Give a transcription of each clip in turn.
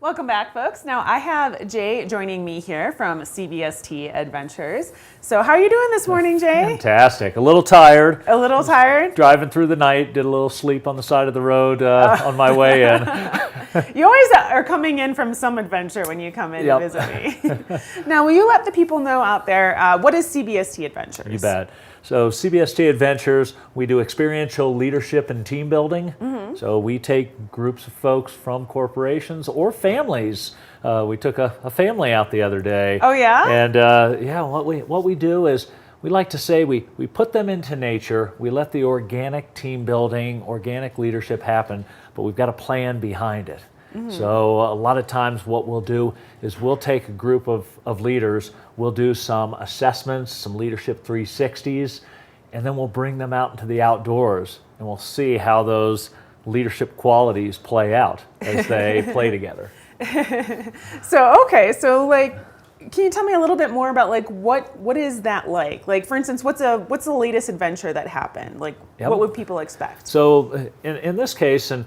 Welcome back, folks. Now I have Jay joining me here from CBST Adventures. So how are you doing this morning, Jay? Fantastic. A little tired. A little tired? Driving through the night, did a little sleep on the side of the road on my way in. You always are coming in from some adventure when you come in to visit me. Now, will you let the people know out there, what is CBST Adventures? You bet. So CBST Adventures, we do experiential leadership and team building. So we take groups of folks from corporations or families. We took a family out the other day. Oh yeah? And what we do is we like to say we put them into nature, we let the organic team building, organic leadership happen, but we've got a plan behind it. So a lot of times what we'll do is we'll take a group of leaders, we'll do some assessments, some leadership 360s, and then we'll bring them out into the outdoors and we'll see how those leadership qualities play out as they play together. So like, can you tell me a little bit more about like what is that like? Like, for instance, what's the latest adventure that happened? Like, what would people expect? So in this case, and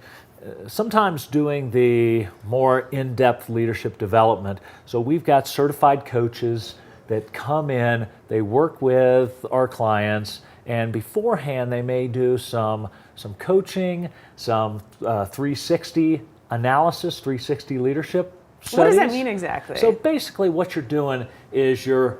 sometimes doing the more in-depth leadership development, so we've got certified coaches that come in, they work with our clients, and beforehand they may do some coaching, some 360 analysis, 360 leadership studies. What does that mean exactly? So basically what you're doing is you're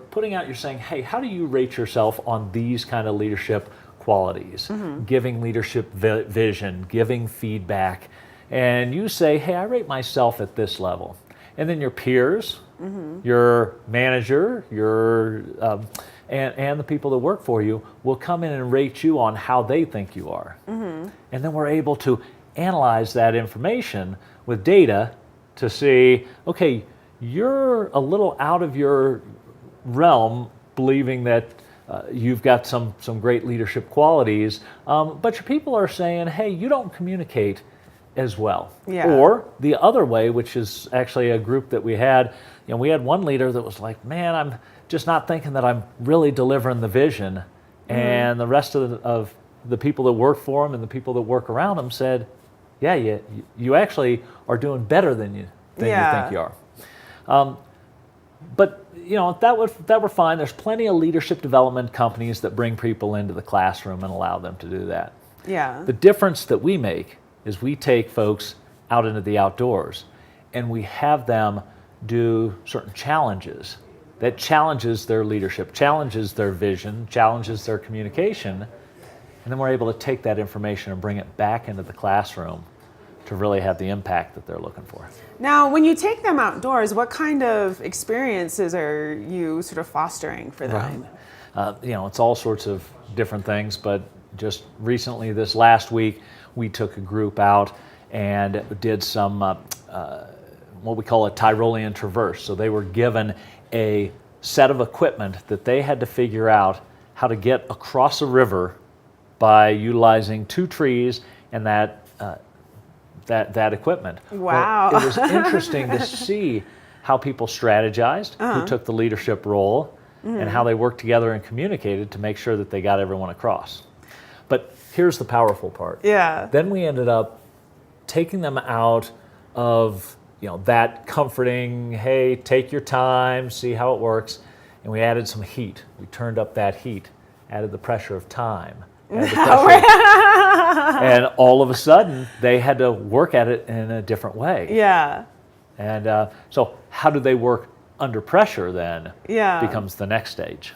saying, hey, how do you rate yourself on these kind of leadership qualities? Giving leadership vision, giving feedback. And you say, hey, I rate myself at this level. And then your peers, your manager, and the people that work for you will come in and rate you on how they think you are. And then we're able to analyze that information with data to see, okay, you're a little out of your realm believing that you've got some great leadership qualities, but your people are saying, hey, you don't communicate as well. Yeah. Or the other way, which is actually a group that we had, we had one leader that was like, man, I'm just not thinking that I'm really delivering the vision. And the rest of the people that work for him and the people that work around him said, yeah, you actually are doing better than you think you are. But that we're fine. There's plenty of leadership development companies that bring people into the classroom and allow them to do that. Yeah. The difference that we make is we take folks out into the outdoors and we have them do certain challenges that challenges their leadership, challenges their vision, challenges their communication, and then we're able to take that information and bring it back into the classroom to really have the impact that they're looking for. Now, when you take them outdoors, what kind of experiences are you sort of fostering for them? Right. It's all sorts of different things, but just recently, this last week, we took a group out and did some what we call a Tyrolean traverse. So they were given a set of equipment that they had to figure out how to get across a river by utilizing 2 trees and that equipment. Wow. Well, it was interesting to see how people strategized, who took the leadership role, and how they worked together and communicated to make sure that they got everyone across. But here's the powerful part. Yeah. Then we ended up taking them out of that comforting, hey, take your time, see how it works, and we added some heat. We turned up that heat, added the pressure of time. And all of a sudden, they had to work at it in a different way. Yeah. And so how do they work under pressure then? Yeah. Becomes the next stage.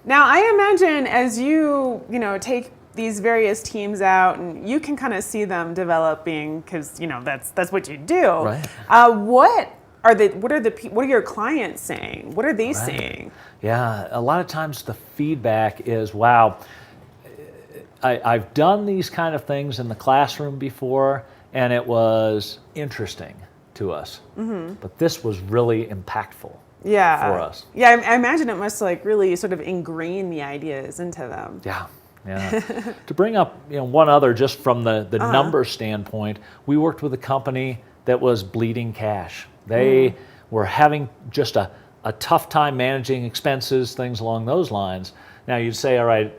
Now, I imagine as you take these various teams out and you can kind of see them developing because, that's what you do. Right. What are your clients saying? What are they saying? Yeah, a lot of times the feedback is, wow, I've done these kind of things in the classroom before, and it was interesting to us. But this was really impactful for us. Yeah, I imagine it must really sort of ingrain the ideas into them. Yeah. To bring up one other, just from the number standpoint, we worked with a company that was bleeding cash. They were having just a tough time managing expenses, things along those lines. Now you'd say, all right,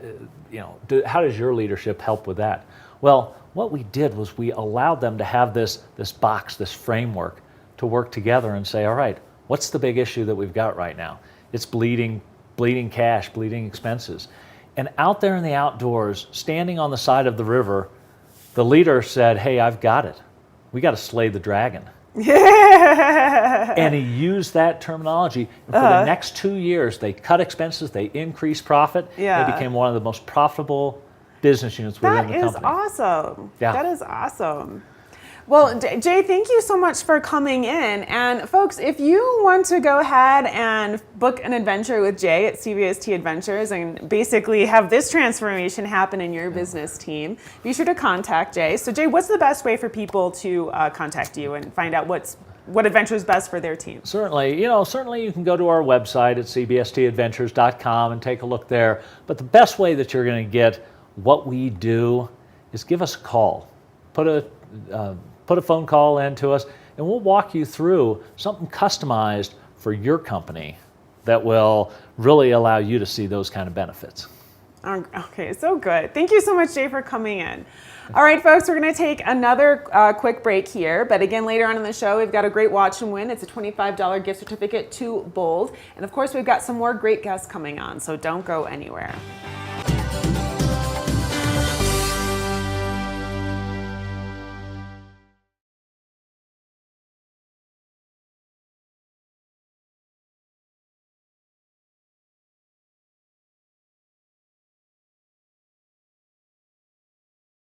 how does your leadership help with that? Well, what we did was we allowed them to have this box, this framework, to work together and say, all right, what's the big issue that we've got right now? It's bleeding cash, bleeding expenses. And out there in the outdoors, standing on the side of the river, the leader said, hey, I've got it. We got to slay the dragon. And he used that terminology. And for the next 2 years, they cut expenses, they increased profit. Yeah. They became one of the most profitable business units within the company. That is awesome. Yeah. That is awesome. Well, Jay, thank you so much for coming in. And folks, if you want to go ahead and book an adventure with Jay at CBST Adventures and basically have this transformation happen in your business team, be sure to contact Jay. So Jay, what's the best way for people to contact you and find out what adventure is best for their team? Certainly, certainly you can go to our website at cbstadventures.com and take a look there. But the best way that you're going to get what we do is give us a call. Put a phone call in to us, and we'll walk you through something customized for your company that will really allow you to see those kind of benefits. Okay, so good. Thank you so much, Jay, for coming in. All right, folks, we're going to take another quick break here. But again, later on in the show, we've got a great watch and win. It's a $25 gift certificate to Bold. And of course, we've got some more great guests coming on, so don't go anywhere.